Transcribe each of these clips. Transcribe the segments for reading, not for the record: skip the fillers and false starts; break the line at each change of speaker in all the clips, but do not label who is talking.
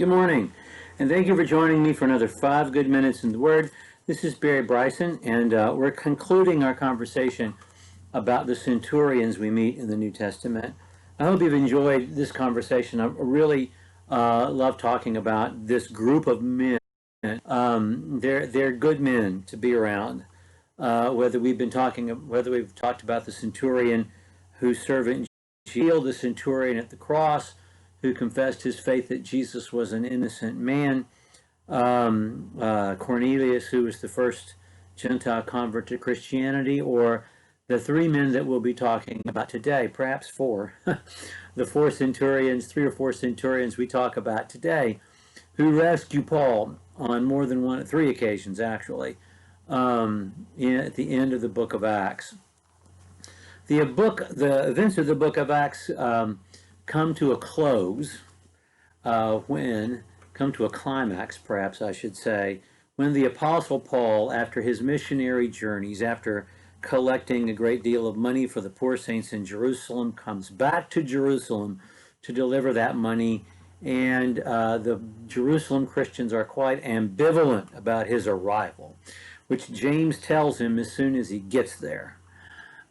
Good morning, and thank you for joining me for another 5 good minutes in the Word. This is Barry Bryson, and we're concluding our conversation about the centurions we meet in the New Testament. I hope you've enjoyed this conversation. I really love talking about this group of men. They're good men to be around. Whether we've talked about the centurion whose servant healed the centurion at the cross, who confessed his faith that Jesus was an innocent man, Cornelius, who was the first Gentile convert to Christianity, or the 3 men that we'll be talking about today, perhaps 4, the 4 centurions, 3 or 4 centurions we talk about today, who rescue Paul on more than 3 occasions, actually, at the end of the book of Acts. The events of the book of Acts come to a close come to a climax, perhaps I should say, when the Apostle Paul, after his missionary journeys, after collecting a great deal of money for the poor saints in Jerusalem, comes back to Jerusalem to deliver that money, and the Jerusalem Christians are quite ambivalent about his arrival, which James tells him as soon as he gets there.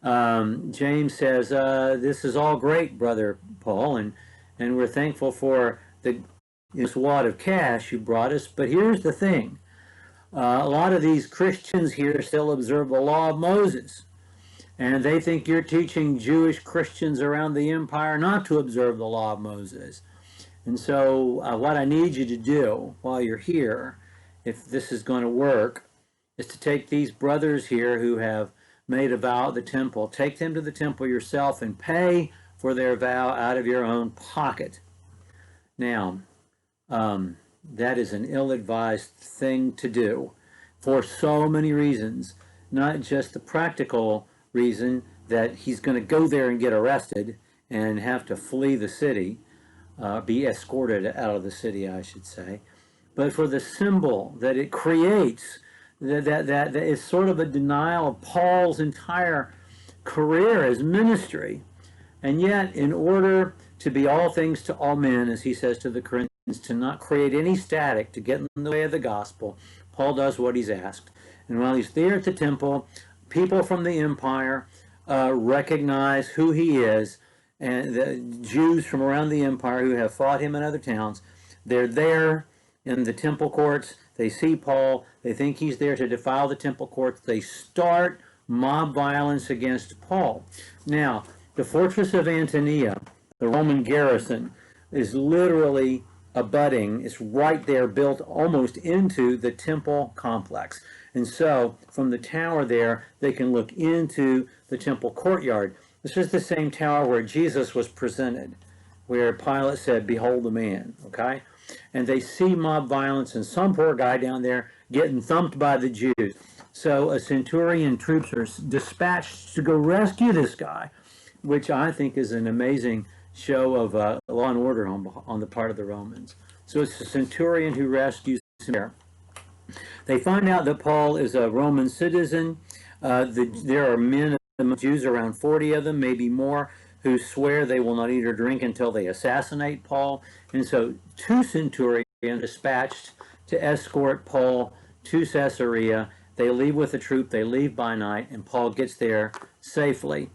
James says, this is all great, Brother Paul, and we're thankful for this wad of cash you brought us, but here's the thing. A lot of these Christians here still observe the law of Moses, and they think you're teaching Jewish Christians around the empire not to observe the law of Moses. And so what I need you to do while you're here, if this is going to work, is to take these brothers here who have made a vow at the temple, take them to the temple yourself and pay for their vow out of your own pocket. Now, that is an ill-advised thing to do for so many reasons, not just the practical reason that he's going to go there and get arrested and have to flee the city, be escorted out of the city, I should say, but for the symbol that it creates, that is sort of a denial of Paul's entire career as ministry. And yet, in order to be all things to all men, as he says to the Corinthians, to not create any static to get in the way of the gospel, Paul does what he's asked. And while he's there at the temple, people from the empire recognize who he is, and the Jews from around the empire who have fought him in other towns, they're there in the temple courts. They see Paul. They think he's there to defile the temple courts. They start mob violence against Paul. Now, the fortress of Antonia, the Roman garrison, is literally abutting. It's right there, built almost into the temple complex. And so, from the tower there, they can look into the temple courtyard. This is the same tower where Jesus was presented, where Pilate said, "Behold the man," okay? And they see mob violence and some poor guy down there getting thumped by the Jews. So a centurion troops are dispatched to go rescue this guy, which I think is an amazing show of law and order on the part of the Romans. So it's a centurion who rescues him there. They find out that Paul is a Roman citizen. There are men among Jews, around 40 of them, maybe more, who swear they will not eat or drink until they assassinate Paul. And so 2 centurions dispatched to escort Paul to Caesarea. They leave with the troop, they leave by night, and Paul gets there safely.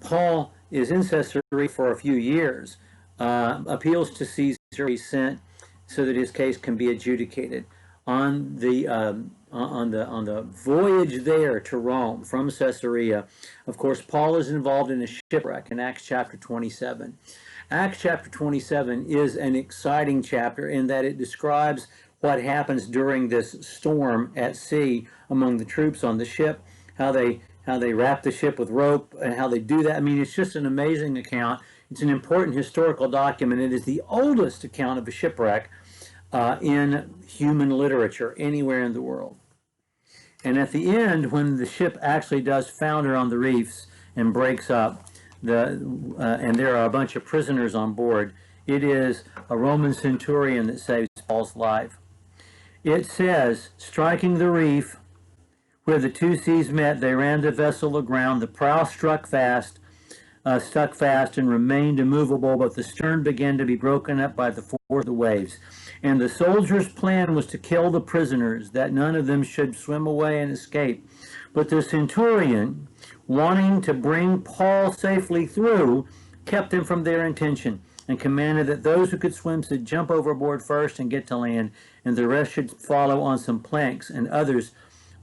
Paul is in Caesarea for a few years, appeals to Caesar, he's sent so that his case can be adjudicated. On the voyage there to Rome from Caesarea, of course, Paul is involved in a shipwreck in Acts chapter 27. Acts chapter 27 is an exciting chapter in that it describes what happens during this storm at sea among the troops on the ship, how they wrap the ship with rope and how they do that. I mean, it's just an amazing account. It's an important historical document. It is the oldest account of a shipwreck in human literature anywhere in the world. And at the end, when the ship actually does founder on the reefs and breaks up, and there are a bunch of prisoners on board, it is a Roman centurion that saves Paul's life. It says, striking the reef where the 2 seas met, they ran the vessel aground. The prow struck fast. stuck fast and remained immovable, but the stern began to be broken up by the force of the waves. And the soldiers' plan was to kill the prisoners, that none of them should swim away and escape. But the centurion, wanting to bring Paul safely through, kept them from their intention, and commanded that those who could swim should jump overboard first and get to land, and the rest should follow on some planks, and others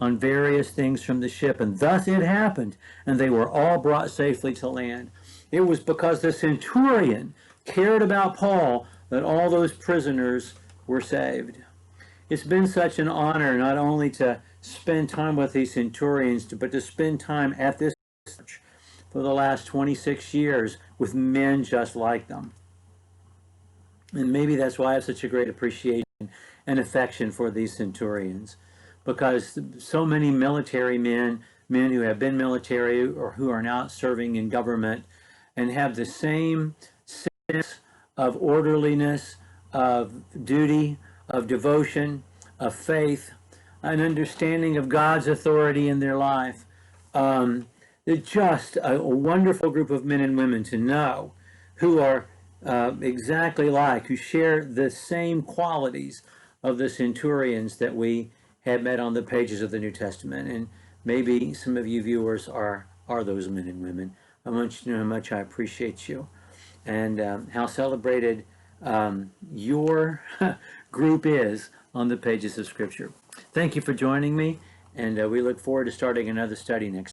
on various things from the ship. And thus it happened, and they were all brought safely to land. It was because the centurion cared about Paul that all those prisoners were saved. It's been such an honor not only to spend time with these centurions, but to spend time at this church for the last 26 years with men just like them. And maybe that's why I have such a great appreciation and affection for these centurions, because so many military men who have been military or who are now serving in government, and have the same sense of orderliness, of duty, of devotion, of faith, an understanding of God's authority in their life. It's just a wonderful group of men and women to know, who are exactly like, who share the same qualities of the centurions that we have met on the pages of the New Testament. And maybe some of you viewers are those men and women. I want you to know how much I appreciate you, and how celebrated your group is on the pages of Scripture. Thank you for joining me, and we look forward to starting another study next